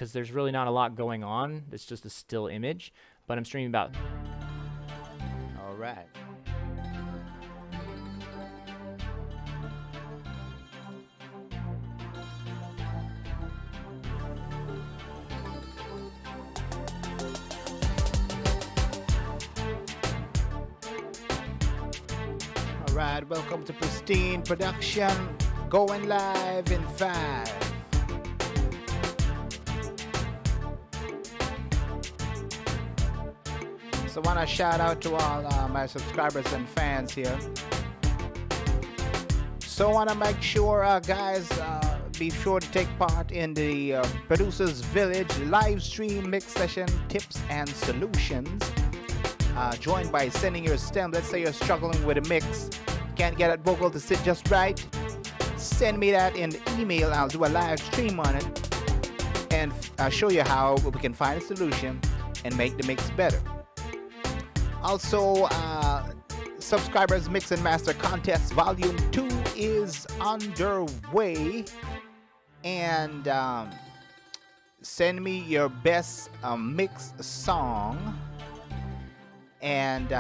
because there's really not a lot going on. It's just a still image, but I'm streaming about. All right. All right, welcome to Pristine Production, going live in 5. So I want to shout out to all my subscribers and fans here. So I want to make sure, guys, be sure to take part in the Producers Village live stream mix session tips and solutions. Join by sending your stem. Let's say you're struggling with a mix, can't get that vocal to sit just right. Send me that in the email. I'll do a live stream on it and show you how we can find a solution and make the mix better. Also, Subscribers Mix and Master Contest Volume 2 is underway. And send me your best mix song. And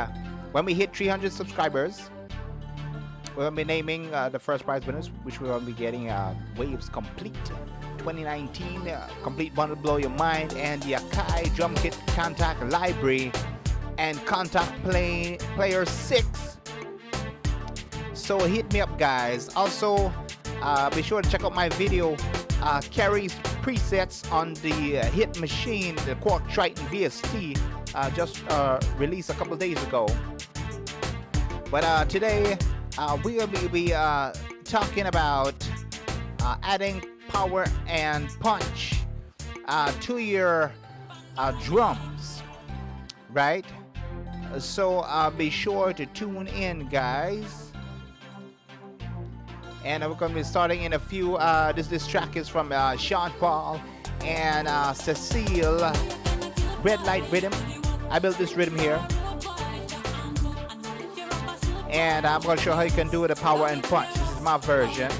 when we hit 300 subscribers, we'll be naming the first prize winners, which we'll be getting Waves Complete 2019 Complete Bundle Blow Your Mind and the Akai Drum Kit Contact Library and Contact Player 6. So hit me up, guys. Also, be sure to check out my video, Carrie's presets on the Hit Machine, the Quark Triton VST, just released a couple days ago. But today, we will be talking about adding power and punch to your drums, right? So be sure to tune in, guys. And we're going to be starting in a few. This track is from Sean Paul and Cecile. Red Light Rhythm. I built this rhythm here. And I'm going to show how you can do it a power and punch. This is my version.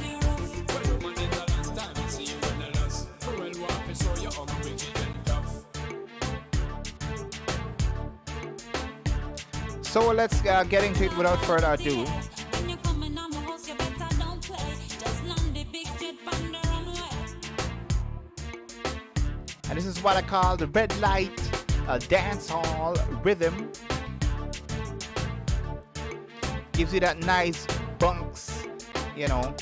So let's get into it without further ado. And this is what I call the red light dance hall rhythm. Gives you that nice bunks, you know.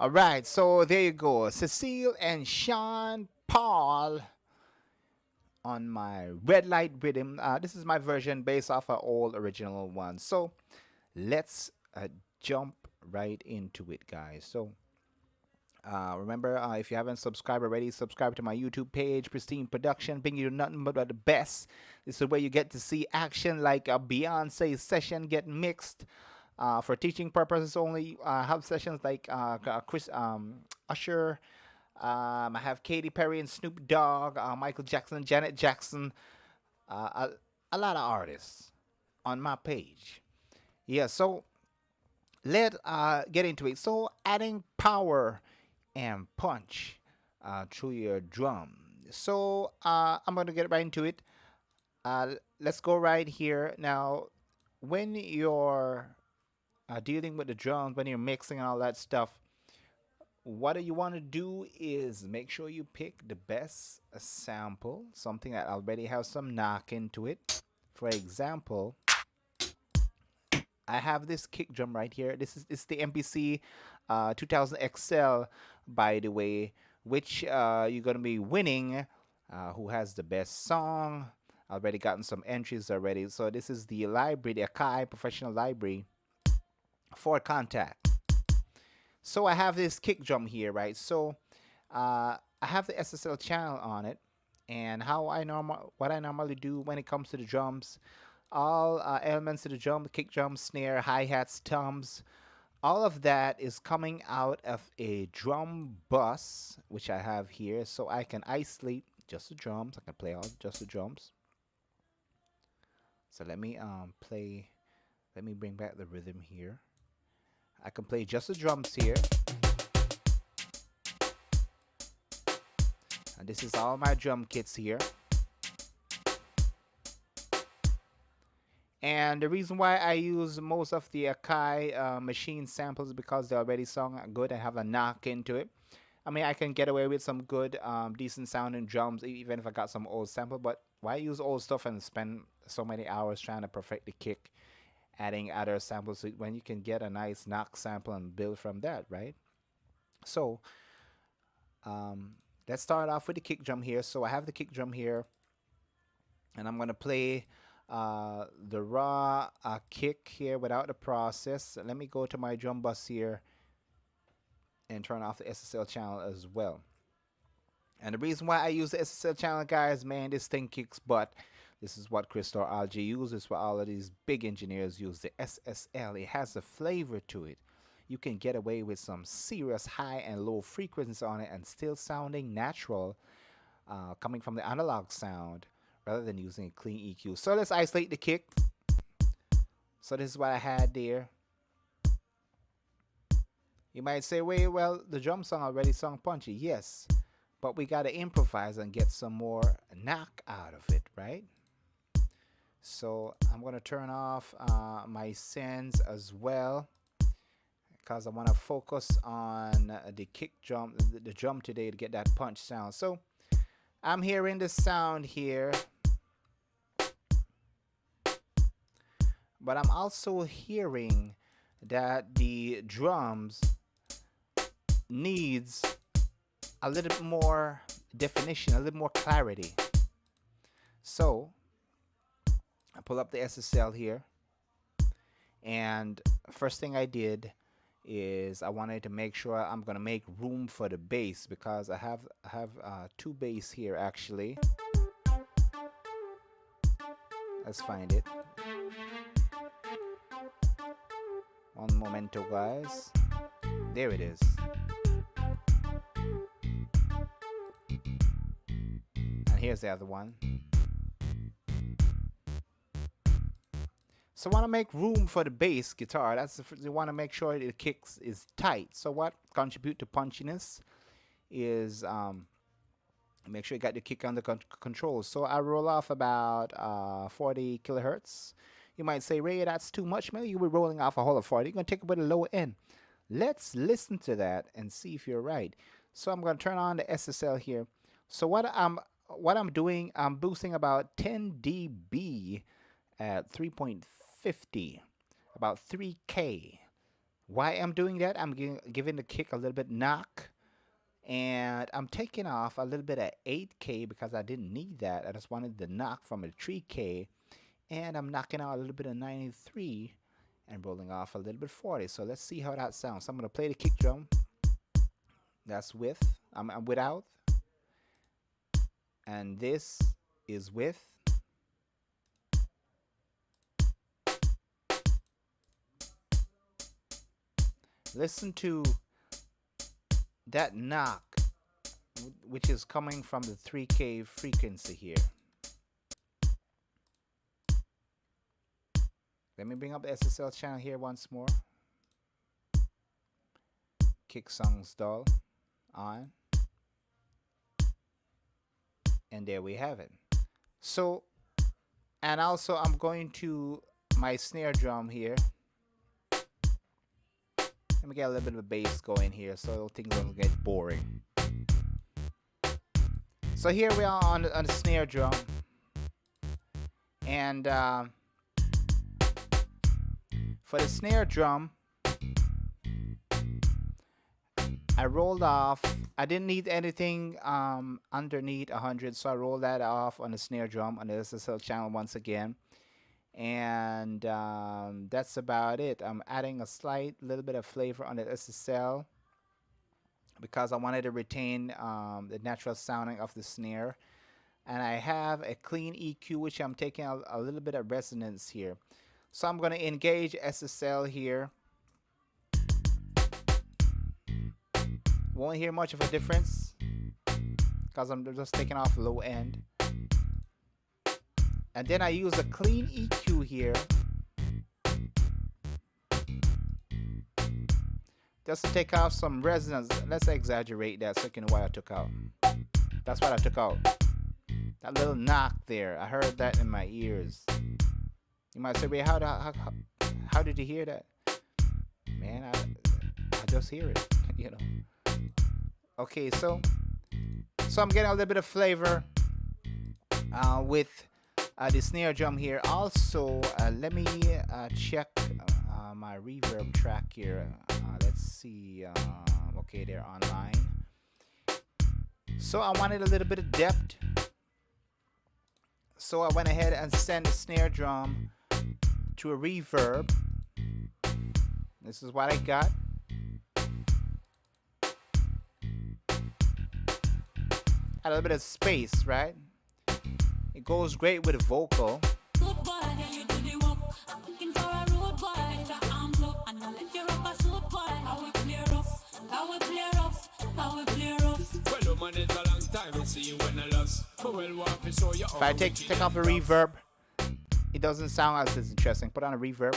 All right, so there you go. Cecile and Sean Paul on my red light rhythm. This is my version based off an old original one. So let's jump right into it, guys. So remember, if you haven't subscribed already, subscribe to my YouTube page, Pristine Production, bringing you nothing but the best. This is where you get to see action like a Beyonce session get mixed. For teaching purposes only, have sessions like Chris Usher. I have Katy Perry and Snoop Dogg, Michael Jackson, Janet Jackson, a lot of artists on my page. Yeah, so let's get into it. So adding power and punch through your drum. So I'm going to get right into it. Let's go right here. Now, when you're dealing with the drums, when you're mixing and all that stuff, what you want to do is make sure you pick the best sample, something that already has some knock into it. For example, I have this kick drum right here. It's the MPC 2000 XL, by the way, which you're gonna be winning. Who has the best song? Already gotten some entries already. So this is the library, the Akai Professional Library for Contact. So I have this kick drum here, right? So I have the SSL channel on it, and what I normally do when it comes to the drums, all elements of the drum, kick drum, snare, hi-hats, toms, all of that is coming out of a drum bus, which I have here, so I can isolate just the drums. I can play all just the drums. So let me play. Let me bring back the rhythm here. I can play just the drums here. And this is all my drum kits here. And the reason why I use most of the Akai machine samples is because they already sound good and have a knock into it. I mean, I can get away with some good, decent sounding drums, even if I got some old sample. But why use old stuff and spend so many hours trying to perfect the kick, adding other samples when you can get a nice knock sample and build from that, right? So let's start off with the kick drum here. So I have the kick drum here, and I'm gonna play the raw kick here without the process. Let me go to my drum bus here and turn off the SSL channel as well. And the reason why I use the SSL channel, guys, man, this thing kicks butt. This is what Crystal RG uses, what all of these big engineers use, the SSL. It has a flavor to it. You can get away with some serious high and low frequencies on it and still sounding natural, coming from the analog sound, rather than using a clean EQ. So let's isolate the kick. So this is what I had there. You might say, wait, well, the drum song already sung punchy. Yes, but we got to improvise and get some more knock out of it, right? So I'm going to turn off my sends as well, because I want to focus on the kick drum, the drum today, to get that punch sound. So I'm hearing the sound here, but I'm also hearing that the drums needs a little bit more definition, a little more clarity. So I pull up the SSL here, and first thing I did is I wanted to make sure I'm gonna make room for the bass, because I have two bass here actually. Let's find it. One momento, guys. There it is. And here's the other one. So want to make room for the bass guitar. That's you want to make sure the kicks is tight. So what contribute to punchiness is make sure you got the kick under control. So I roll off about 40 kilohertz. You might say, Ray, that's too much. Maybe you were rolling off a whole of 40. You're gonna take a bit of lower end. Let's listen to that and see if you're right. So I'm gonna turn on the SSL here. So what I'm doing, I'm boosting about 10 dB at 3.50, about 3K. Why I'm doing that? I'm giving the kick a little bit knock, and I'm taking off a little bit at 8K because I didn't need that. I just wanted the knock from a 3K, and I'm knocking out a little bit of 93 and rolling off a little bit 40. So let's see how that sounds. So I'm gonna play the kick drum. That's with. I'm without, and this is with. Listen to that knock, which is coming from the 3K frequency here. Let me bring up the SSL channel here once more. Kick songs dull on. And there we have it. So, and also I'm going to my snare drum here. Let me get a little bit of a bass going here so things don't get boring. So here we are on the snare drum. And for the snare drum, I rolled off. I didn't need anything underneath 100, so I rolled that off on the snare drum on the SSL channel once again. And that's about it. I'm adding a slight little bit of flavor on the SSL because I wanted to retain the natural sounding of the snare. And I have a clean EQ, which I'm taking a little bit of resonance here. So I'm going to engage SSL here. Won't hear much of a difference because I'm just taking off low end. And then I use a clean EQ here just to take off some resonance. Let's exaggerate that so you can know what I took out. That's what I took out. That little knock there. I heard that in my ears. You might say, wait, how did you hear that? Man, I just hear it, you know. Okay, so I'm getting a little bit of flavor with the snare drum here. Also, let me check my reverb track here. Let's see. Okay, they're online. So I wanted a little bit of depth. So I went ahead and sent the snare drum to a reverb. This is what I got. A little bit of space, right? It goes great with a vocal. If I take off the reverb, it doesn't sound as interesting. Put on a reverb.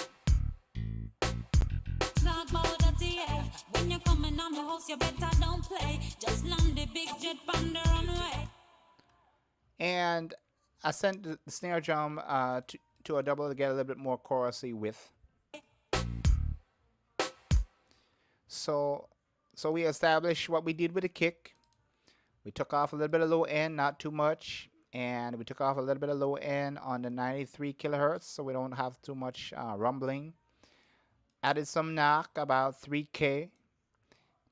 When you're coming on the house, you better don't play. Just land the big jet on the runway. And I sent the snare drum to a double to get a little bit more chorusy width. So we established what we did with the kick. We took off a little bit of low end, not too much. And we took off a little bit of low end on the 93 kilohertz, so we don't have too much rumbling. Added some knock, about 3K.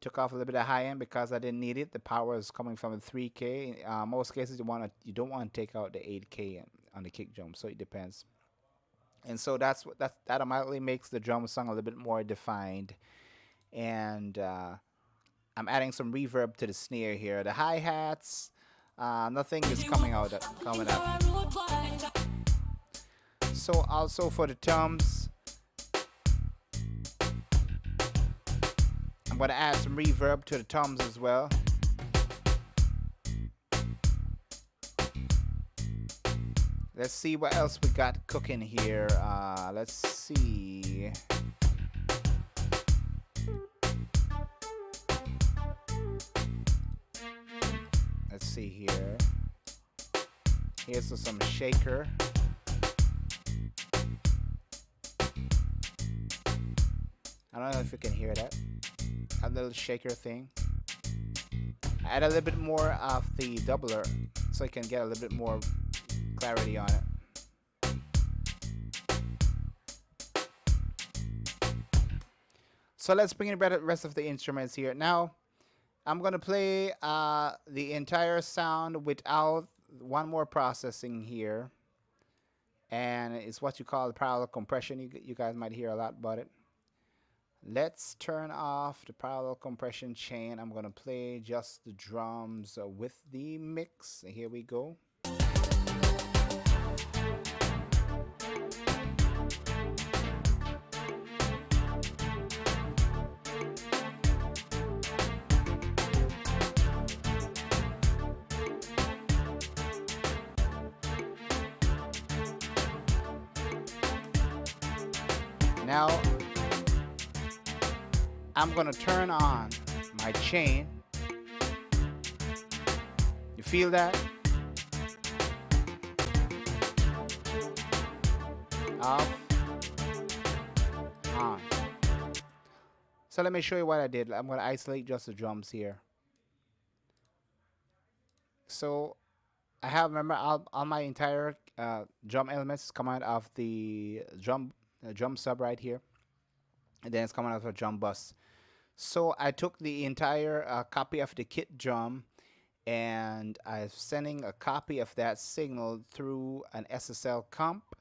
Took off a little bit of high end because I didn't need it. The power is coming from a 3K. Most cases you don't want to take out the 8K on the kick drum, so it depends. And so that automatically makes the drum sound a little bit more defined. And I'm adding some reverb to the snare here. The hi-hats, nothing is coming up. So also for the toms, I'm going to add some reverb to the toms as well. Let's see what else we got cooking here. Let's see. Let's see here. Here's some shaker. I don't know if you can hear that. A little shaker thing. Add a little bit more of the doubler so you can get a little bit more clarity on it. So let's bring in the rest of the instruments here. Now, I'm going to play the entire sound without one more processing here. And it's what you call the parallel compression. You guys might hear a lot about it. Let's turn off the parallel compression chain. I'm going to play just the drums with the mix. Here we go. Now, I'm going to turn on my chain. You feel that? Off, on. So let me show you what I did. I'm going to isolate just the drums here. So I have, remember, all my entire drum elements come out of the drum sub right here. And then it's coming out of a drum bus. So I took the entire copy of the kit drum and I'm sending a copy of that signal through an SSL comp.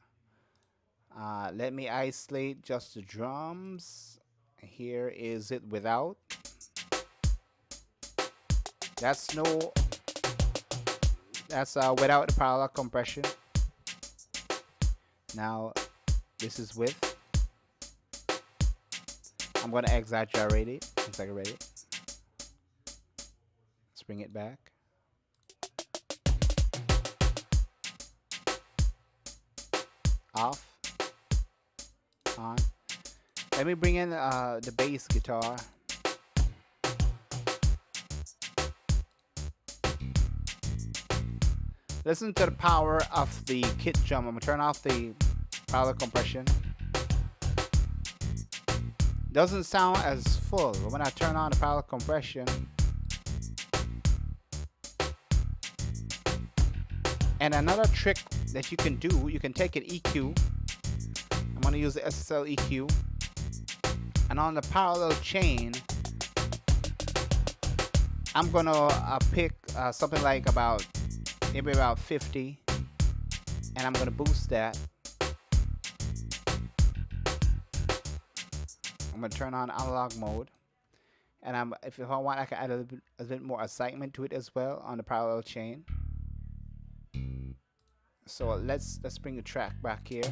Let me isolate just the drums. Here is it without. That's without the parallel compression. Now this is with. I'm going to exaggerate it. Let's bring it back. Off. On. Let me bring in the bass guitar. Listen to the power of the kit drum. I'm gonna turn off the parallel compression. Doesn't sound as full, but when I turn on the parallel compression, and another trick that you can do, you can take an EQ. I'm gonna use the SSL EQ, and on the parallel chain, I'm gonna pick something like maybe about 50, and I'm gonna boost that. I'm gonna turn on analog mode, and if I want, I can add a bit more excitement to it as well on the parallel chain. So let's bring the track back here.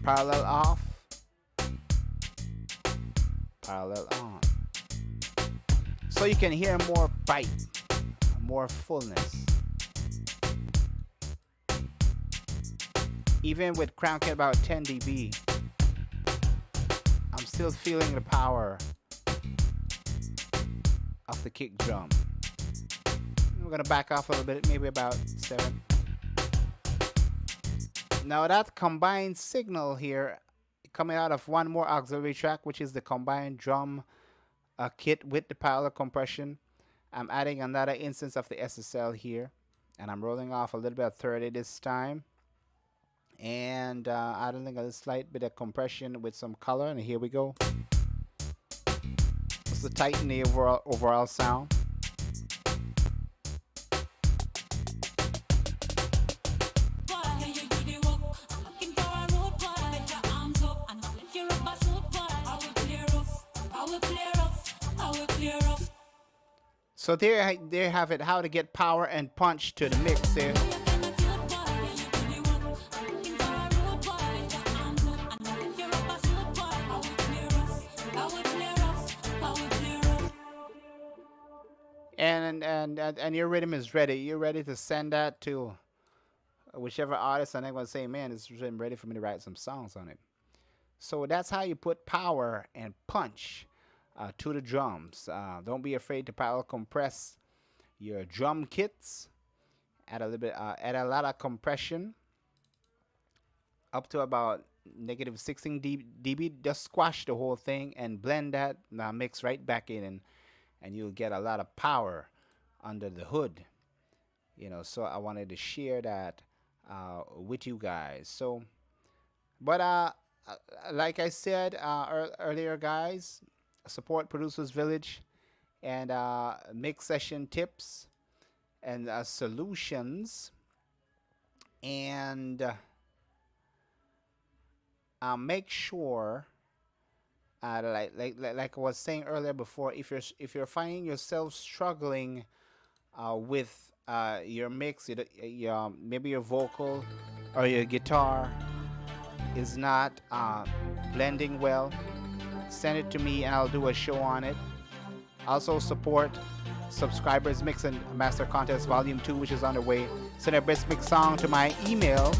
Parallel off, parallel on. So you can hear more bite, more fullness. Even with cranking about 10 dB, I'm still feeling the power of the kick drum. We're gonna back off a little bit, maybe about 7. Now that combined signal here, coming out of one more auxiliary track, which is the combined drum kit with the parallel compression, I'm adding another instance of the SSL here, and I'm rolling off a little bit of 30 this time, and adding a slight bit of compression with some color, and here we go. Just to tighten the overall sound. So there you have it, how to get power and punch to the mix there. And your rhythm is ready. You're ready to send that to whichever artist, and they're going to say, man, it's ready for me to write some songs on it. So that's how you put power and punch to the drums. Don't be afraid to parallel compress your drum kits. Add a little bit, add a lot of compression up to about negative 16 dB. Just squash the whole thing and blend that. Now mix right back in, and you'll get a lot of power under the hood. You know, so I wanted to share that with you guys. So, but like I said earlier, guys, support Producers Village and mix session tips and solutions, and make sure like I was saying earlier before, if you're finding yourself struggling with your mix, maybe your vocal or your guitar is not blending well, send it to me and I'll do a show on it. Also support Subscribers Mix and Master Contest Volume 2, which is underway. Send your best mix song to my email,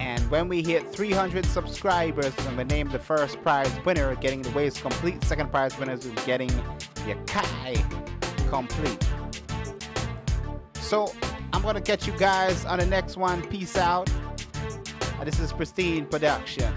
and when we hit 300 subscribers, I'm going to name the first prize winner getting the Waves Complete. Second prize winner is getting your Kai Complete. So I'm going to catch you guys on the next one. Peace out. This is Pristine Production.